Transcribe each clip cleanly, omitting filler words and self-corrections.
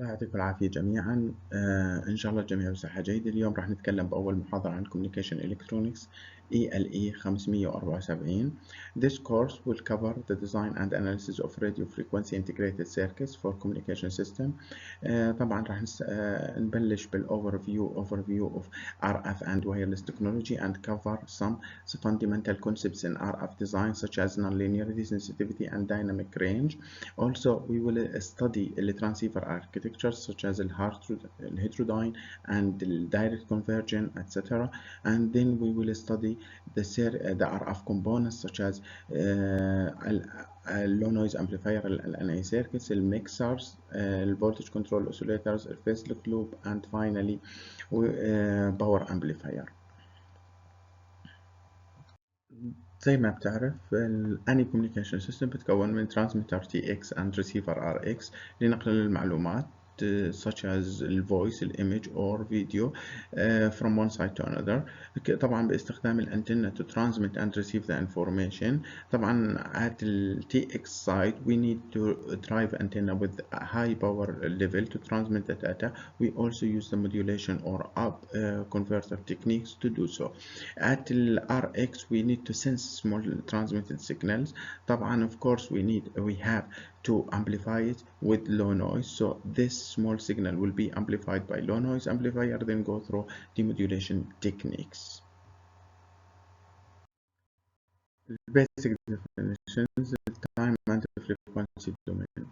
الله يعطيكم العافية جميعا. إن شاء الله الجميع بصحة جيدة. اليوم راح نتكلم بأول محاضرة عن Communication Electronics ELE 574. This course will cover the design and analysis of radio frequency integrated circuits for communication system. طبعا راح نبلش overview of RF and wireless technology and cover some fundamental concepts in RF design such as nonlinearity, sensitivity and dynamic range. Also, we will study the transceiver architectures such as the heterodyne and the direct conversion, etc. And then we will study the RF components such as low noise amplifier, LNA circuits, mixers, voltage control oscillators, phase loop, and finally power amplifier. زي ما بتعرف any communication system بتكون من transmitter TX and receiver RX لنقل المعلومات such as voice, image or video from one side to another. طبعا باستخدام الانتنة to transmit and receive the information. طبعا at the TX side we need to drive antenna with a high power level to transmit the data. We also use the modulation or up converter techniques to do so. At the RX we need to sense small transmitted signals. طبعا of course we have to amplify it with low noise, so this small signal will be amplified by low noise amplifier, then go through demodulation techniques. Basic definitions: time and frequency domain.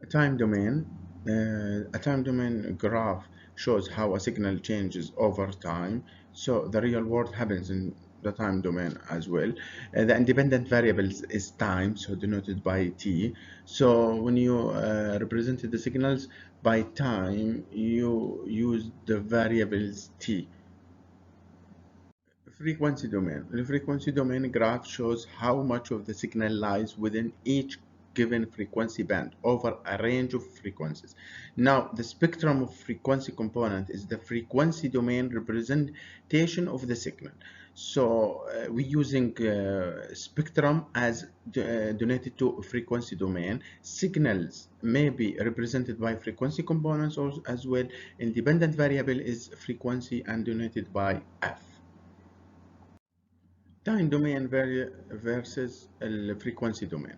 A time domain graph shows how a signal changes over time, so the real world happens in the time domain as well. The independent variable is time, so denoted by T. So when you represented the signals by time, you use the variables T. Frequency domain. The frequency domain graph shows how much of the signal lies within each given frequency band over a range of frequencies. Now, the spectrum of frequency component is the frequency domain representation of the signal. So we're using spectrum as donated to frequency domain. Signals may be represented by frequency components or as well. Independent variable is frequency and donated by F. Time domain versus frequency domain.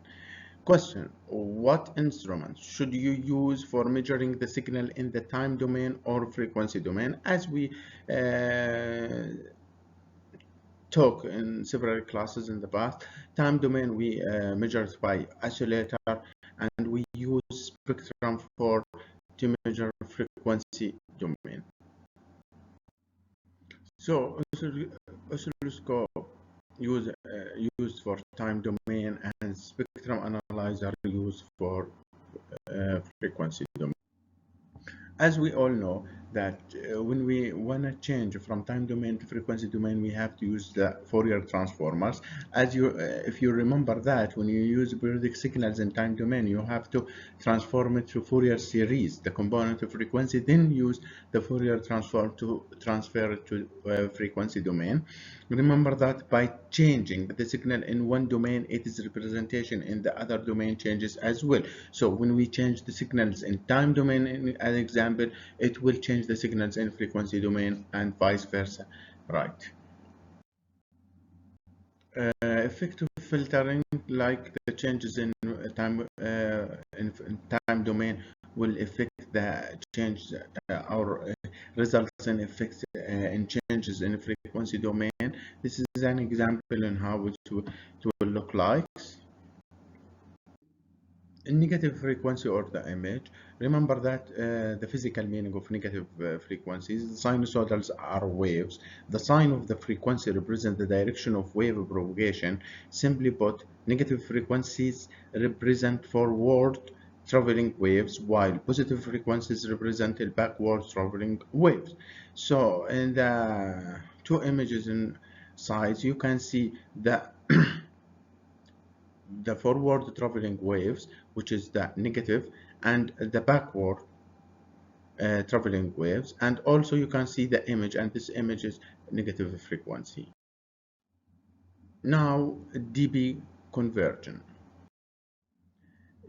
Question: what instruments should you use for measuring the signal in the time domain or frequency domain? As we talk in several classes in the past, time domain we measure by oscillator, and we use spectrum to measure frequency domain. So oscilloscope used for time domain and spectrum analyzer used for frequency domain. As we all know that when we want to change from time domain to frequency domain, we have to use the Fourier transformers. If you remember that when you use periodic signals in time domain, you have to transform it to Fourier series, the component of frequency, then use the Fourier transform to transfer it to frequency domain. Remember that by changing the signal in one domain, its representation in the other domain changes as well. So when we change the signals in time domain, as an example, it will change the signals in frequency domain and vice versa, right? Effective filtering, like the changes in time domain, will affect the change or results in effects in changes in frequency domain. This is an example on how it will look like. Negative frequency or the image. Remember that the physical meaning of negative frequencies, sinusoidals are waves. The sign of the frequency represents the direction of wave propagation. Simply put, negative frequencies represent forward traveling waves, while positive frequencies represent backward traveling waves. So in the two images in sides, you can see that the forward traveling waves, which is the negative, and the backward traveling waves, and also you can see the image, and this image is negative frequency. Now dB conversion.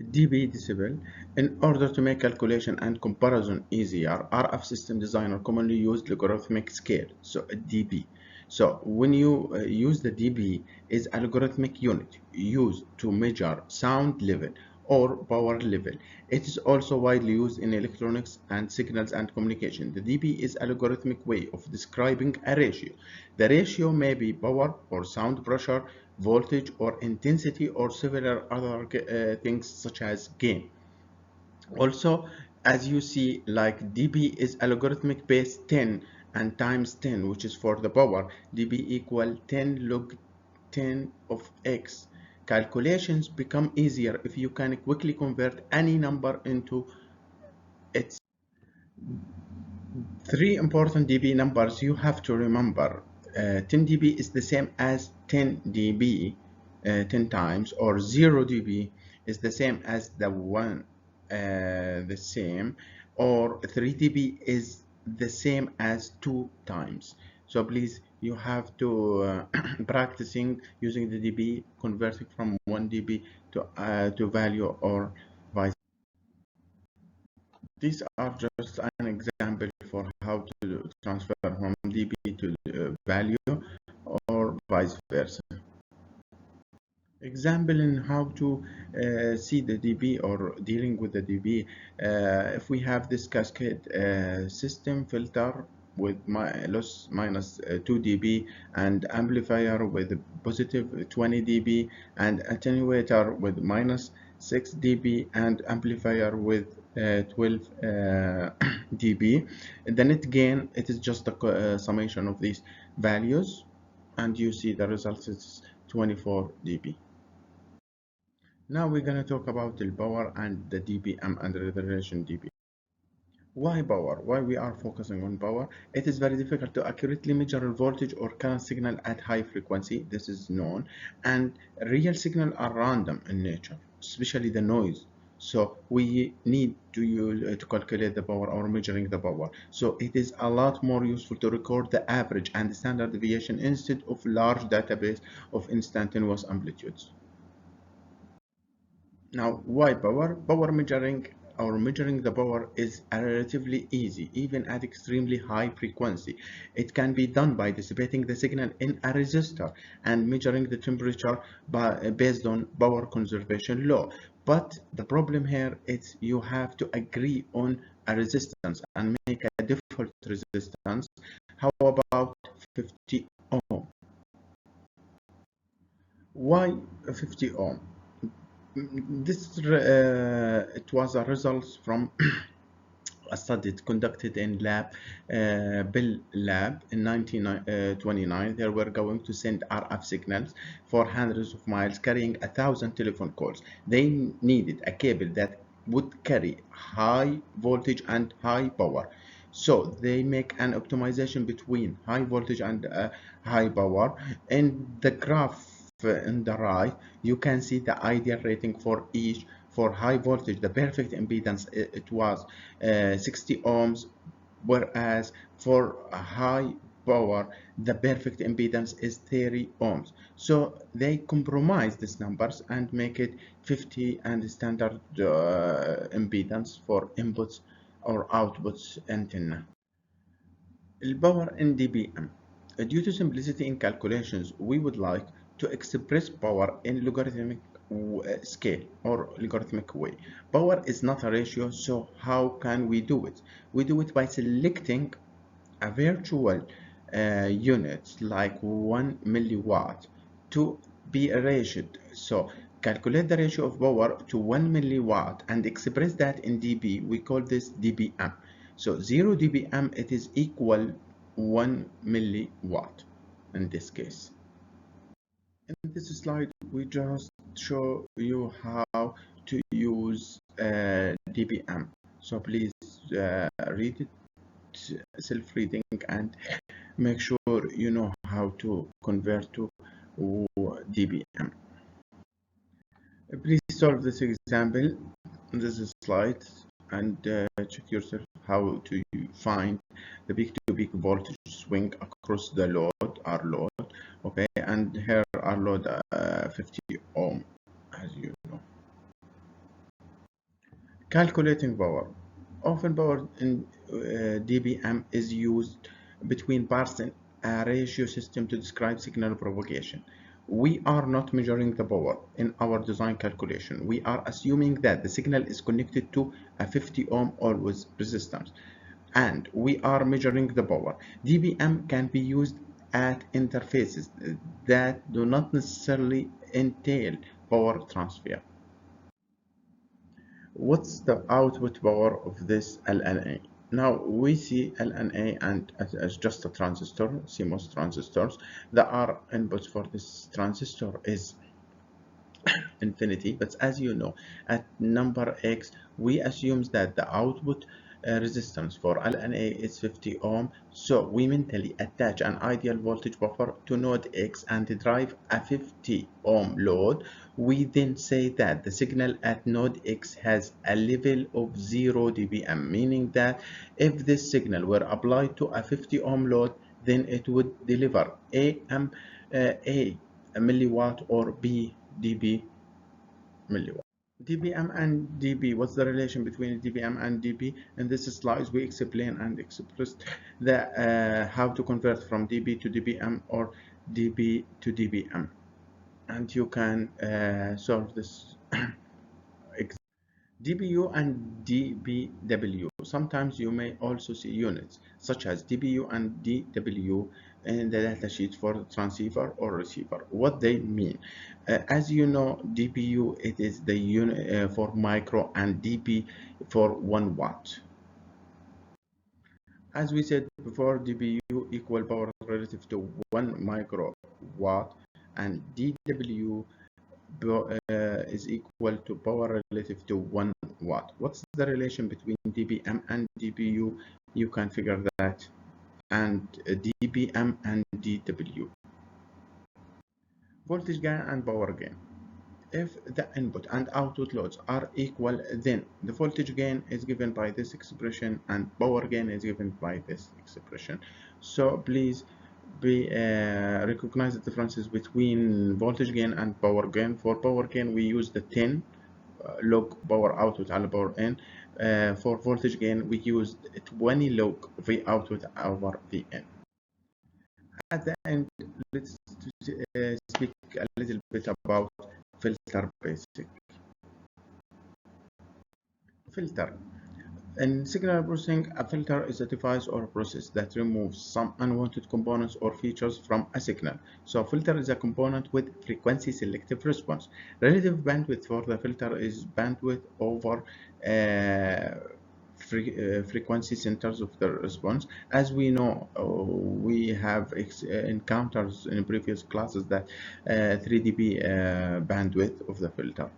dB decibel. In order to make calculation and comparison easier, RF system designer commonly use logarithmic scale, so a dB. So when you use the dB is algorithmic unit used to measure sound level or power level. It is also widely used in electronics and signals and communication. The dB is a logarithmic way of describing a ratio. The ratio may be power or sound pressure, voltage or intensity, or several other things such as gain. Also, as you see, like dB is a logarithmic base 10 and times 10, which is for the power. dB equal 10 log 10 of x. Calculations become easier if you can quickly convert any number into its three important dB numbers you have to remember. 10 dB is the same as 10 dB 10 times, or 0 dB is the same as the one the same, or 3 dB is the same as 2 times. So please, you have to practicing using the dB, converting from 1 dB to value or vice. These are just an example for how to transfer from dB to value or vice versa. Example in how to see the dB or dealing with the dB. If we have this cascade system filter with loss minus 2 dB, and amplifier with positive 20 dB, and attenuator with minus 6 dB, and amplifier with 12 dB. The net gain, it is just a summation of these values, and you see the result is 24 dB. Now we're going to talk about the power and the dBm and the relation dB. Why power? Why we are focusing on power? It is very difficult to accurately measure a voltage or current signal at high frequency. This is known. And real signals are random in nature, especially the noise. So we need to use to calculate the power or measuring the power. So it is a lot more useful to record the average and the standard deviation instead of large database of instantaneous amplitudes. Now, why power? Power measuring or measuring the power is relatively easy, even at extremely high frequency. It can be done by dissipating the signal in a resistor and measuring the temperature based on power conservation law. But the problem here is you have to agree on a resistance and make a default resistance. How about 50 ohm? Why 50 ohm? This it was a result from a study conducted in Bell Lab in 1929. They were going to send RF signals for hundreds of miles, carrying 1,000 telephone calls. They needed a cable that would carry high voltage and high power. So they make an optimization between high voltage and high power. In the graph in the right, you can see the ideal rating for each. For high voltage, the perfect impedance it was 60 ohms, whereas for a high power, the perfect impedance is 30 ohms. So they compromise these numbers and make it 50 and standard impedance for inputs or outputs antenna. الباور in dBm. Due to simplicity in calculations, we would like to express power in logarithmic scale or logarithmic way. Power is not a ratio, so how can we do it? We do it by selecting a virtual unit like 1 milliwatt to be ratioed. So calculate the ratio of power to 1 milliwatt and express that in dB. We call this dBm. So 0 dBm, it is equal 1 milliwatt in this case. In this slide, we just show you how to use dBm. So please read it self-reading and make sure you know how to convert to dBm. Please solve this example in this slide and check yourself how to find the peak-to-peak voltage swing across the load, our load. Okay, and here our load 50 ohm, as you know. Calculating power. Often power in dBm is used between parsing a ratio system to describe signal propagation. We are not measuring the power in our design calculation. We are assuming that the signal is connected to a 50 ohm always resistance, and we are measuring the power. dBm can be used at interfaces that do not necessarily entail power transfer. What's the output power of this LNA? Now we see LNA and as just a transistor, CMOS transistors. The R input for this transistor is infinity, but as you know, at number X we assume that the output resistance for LNA is 50 ohm, so we mentally attach an ideal voltage buffer to node X and drive a 50 ohm load. We then say that the signal at node X has a level of 0 dBm, meaning that if this signal were applied to a 50 ohm load, then it would deliver A milliwatt or B dB milliwatt. dBm and dB. What's the relation between dBm and dB? In this slide, we explain and expressed the how to convert from dB to dBm or dB to dBm, and you can solve this. dBu and dBW. Sometimes you may also see units such as dBu and dW in the datasheet for the transceiver or receiver. What they mean, as you know, dBu it is the unit for micro and dB for 1 watt. As we said before, dBu equal power relative to 1 microwatt, and dW is equal to power relative to 1 watt. What's the relation between dBm and dBu? You can figure that. And dBm and dW. Voltage gain and power gain. If the input and output loads are equal, then the voltage gain is given by this expression and power gain is given by this expression. So please recognize the differences between voltage gain and power gain. For power gain, we use the 10 log power output على power in. For voltage gain, we use 20 log V output over Vn. At the end, let's speak a little bit about filter basic. Filter. In signal processing, a filter is a device or a process that removes some unwanted components or features from a signal. So a filter is a component with frequency selective response. Relative bandwidth for the filter is bandwidth over frequency centers of the response. As we know, we have encounters in previous classes that 3 dB bandwidth of the filter.